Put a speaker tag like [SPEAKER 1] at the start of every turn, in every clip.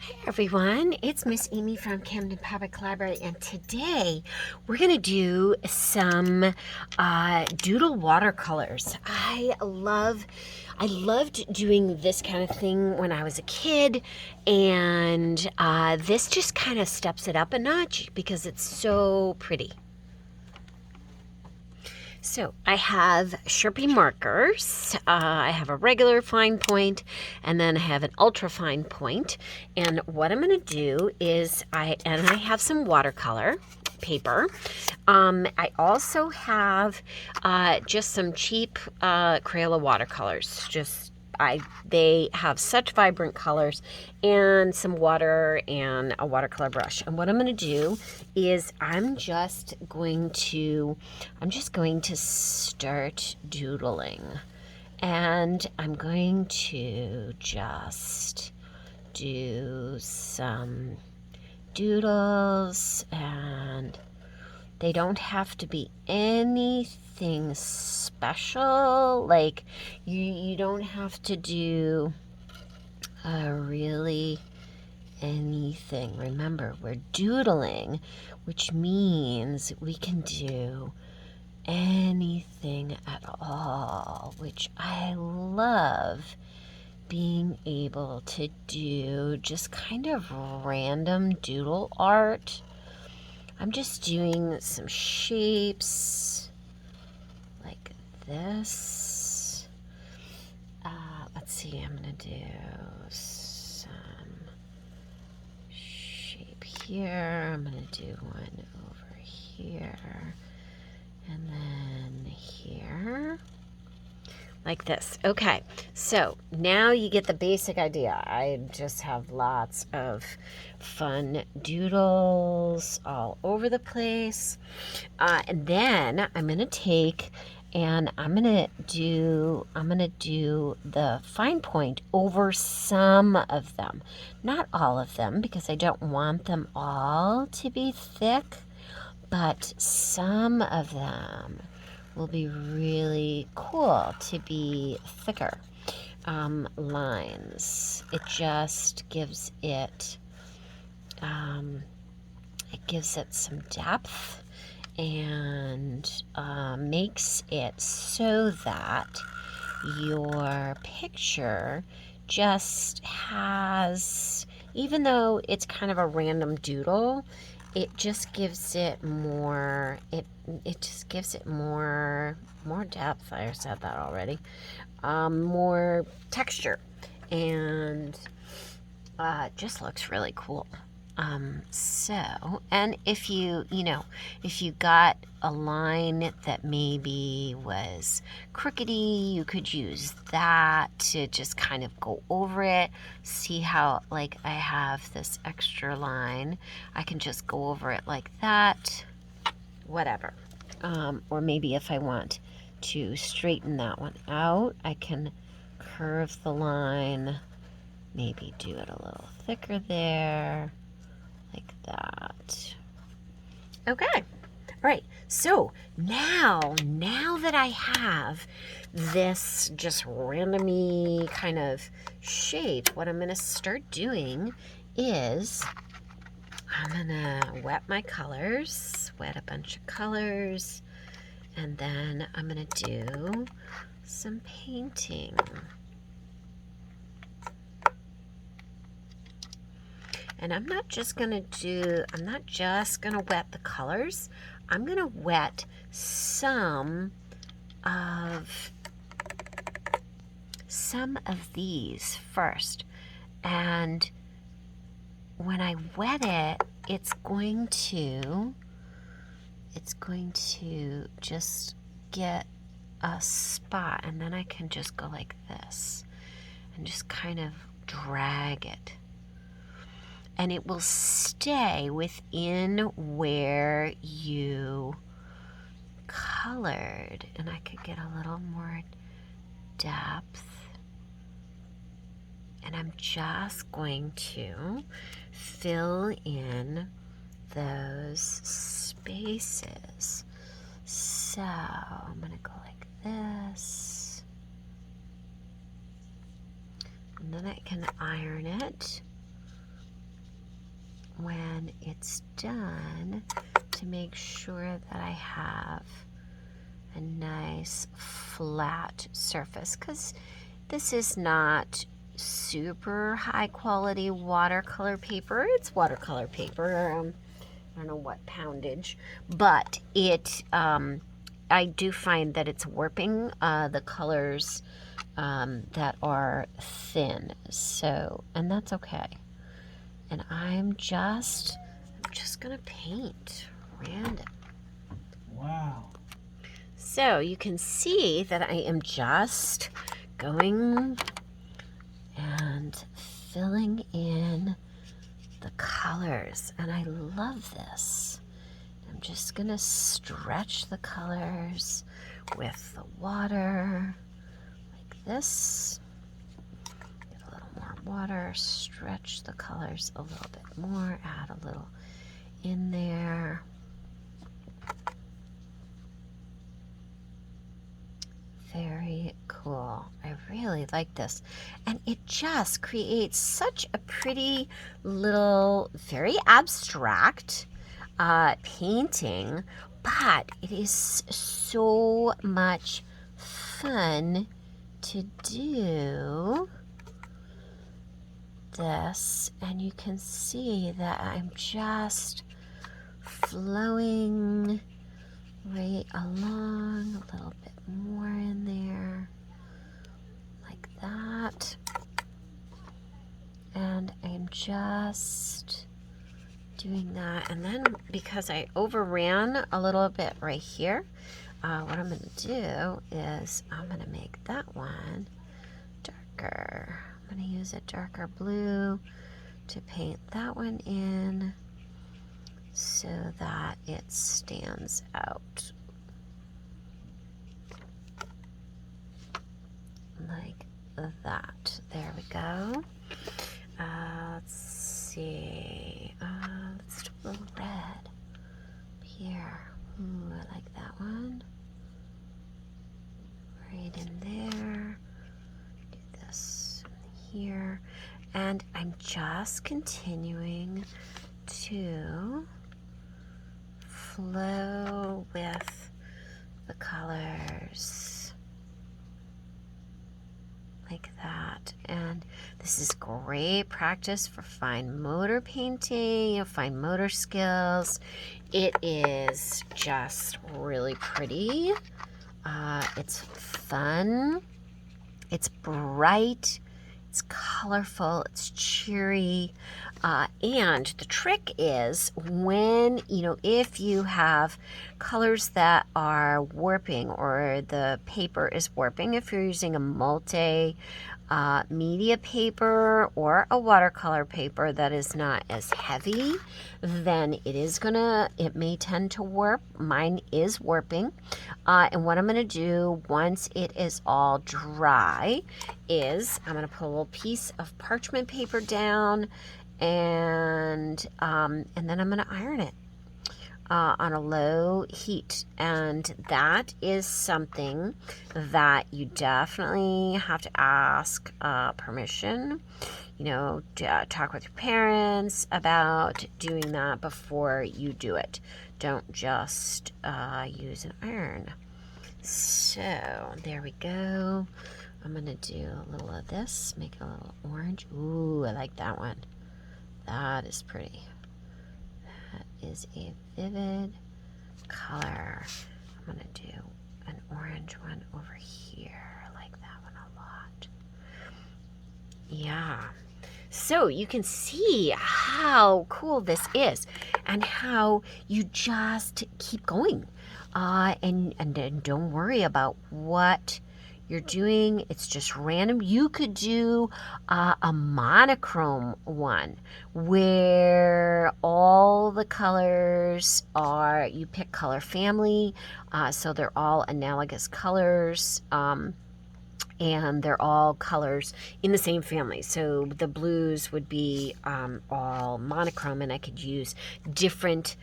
[SPEAKER 1] Hi everyone, it's Miss Amy from Camden Public Library, and today we're going to do some doodle watercolors. I loved doing this kind of thing when I was a kid, and this just kind of steps it up a notch because it's so pretty. So I have Sharpie markers. I have a regular fine point, and then I have an ultra fine point. And what I'm going to do is I have some watercolor paper. I also have just some cheap Crayola watercolors. They have such vibrant colors, and some water and a watercolor brush. And what I'm going to do is I'm just going to start doodling, and I'm going to just do some doodles, and they don't have to be anything special. Like, you don't have to do really anything. Remember, we're doodling, which means we can do anything at all, which I love being able to do just kind of random doodle art. I'm just doing some shapes like this. Let's see, I'm going to do some shape here. I'm going to do one over here, and then here, like this. Okay, so now you get the basic idea. I just have lots of fun doodles all over the place. And then I'm gonna take and I'm gonna do the fine point over some of them. Not all of them, because I don't want them all to be thick, but some of them will be really cool to be thicker lines. It just gives it some depth, and makes it so that your picture just has, even though it's kind of a random doodle, it just gives it more, it just gives it more depth. I said that already. More texture, and just looks really cool. And if you got a line that maybe was crookedy, you could use that to just kind of go over it. See how, like, I have this extra line, I can just go over it like that, whatever. Or maybe if I want to straighten that one out, I can curve the line, maybe do it a little thicker there, like that. Okay, all right, so now that I have this just randomy kind of shape, what I'm gonna start doing is I'm gonna wet my colors, wet a bunch of colors, and then I'm gonna do some painting. And I'm not just gonna wet the colors. I'm gonna wet some of these first. And when I wet it, it's going to just get a spot, and then I can just go like this and just kind of drag it. And it will stay within where you colored. And I could get a little more depth. And I'm just going to fill in those spaces. So I'm going to go like this. And then I can iron it. when it's done to make sure that I have a nice flat surface, because this is not super high quality watercolor paper. It's watercolor paper. I don't know what poundage, but it I do find that it's warping the colors that are thin. So, and that's okay. And I'm just gonna paint random.
[SPEAKER 2] Wow.
[SPEAKER 1] So you can see that I am just going and filling in the colors, and I love this. I'm just gonna stretch the colors with the water like this. Get a little more water, stretch the colors a little bit more, add a little in there. Very cool. I really like this. And it just creates such a pretty little, very abstract painting, but it is so much fun to do this. And you can see that I'm just flowing right along, a little bit more in there, like that. And I'm just doing that. And then because I overran a little bit right here, what I'm going to do is I'm going to make that one darker. I'm going to use a darker blue to paint that one in so that it stands out like that. There we go. Let's see. Let's do a little red here. Ooh, I like that one. Right in there. Do this here. And I'm just continuing to flow with the colors like that. And this is great practice for fine motor painting, fine motor skills. It is just really pretty. It's fun. It's bright. It's colorful. It's cheery. And the trick is when, if you have colors that are warping or the paper is warping, if you're using a multi media paper or a watercolor paper that is not as heavy, then it may tend to warp. Mine is warping. And what I'm going to do once it is all dry is I'm going to put a little piece of parchment paper down, and then I'm going to iron it on a low heat. And that is something that you definitely have to ask permission. Talk with your parents about doing that before you do it. Don't just use an iron. So there we go. I'm gonna do a little of this, make it a little orange. Ooh, I like that one. That is pretty. That is a vivid color. I'm gonna do an orange one over here. I like that one a lot. Yeah. So you can see how cool this is and how you just keep going. And don't worry about what you're doing. It's just random. You could do a monochrome one where all the colors are, you pick color family, so they're all analogous colors. And they're all colors in the same family. So the blues would be all monochrome, and I could use different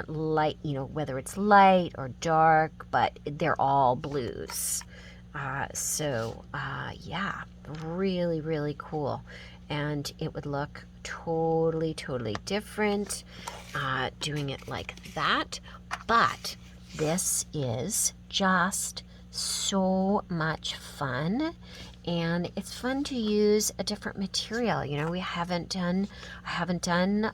[SPEAKER 1] light, whether it's light or dark, but they're all blues. Yeah, really, really cool. and it would look totally, totally different doing it like that. But this is just so much fun, and it's fun to use a different material. You know, I haven't done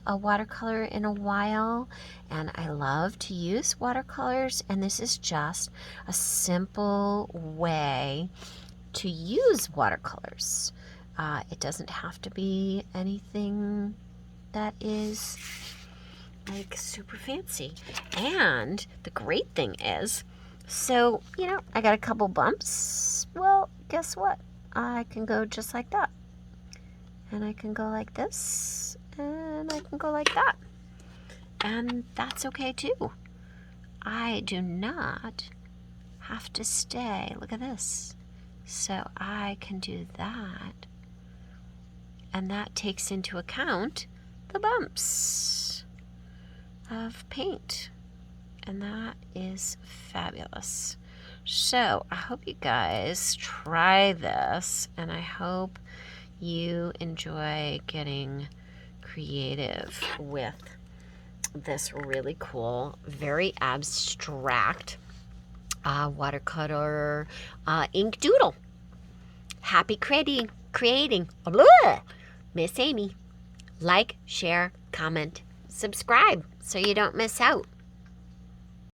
[SPEAKER 1] a watercolor in a while, and I love to use watercolors, and this is just a simple way to use watercolors. It doesn't have to be anything that is like super fancy. And the great thing is, so, you know, I got a couple bumps. Well, guess what? I can go just like that. And I can go like this. And I can go like that. And that's okay too. I do not have to stay. Look at this. So I can do that. And that takes into account the bumps of paint. And that is fabulous. So I hope you guys try this, and I hope you enjoy getting creative with this really cool, very abstract watercolor ink doodle. Happy creating. Blah! Miss Amy. Like, share, comment, subscribe so you don't miss out.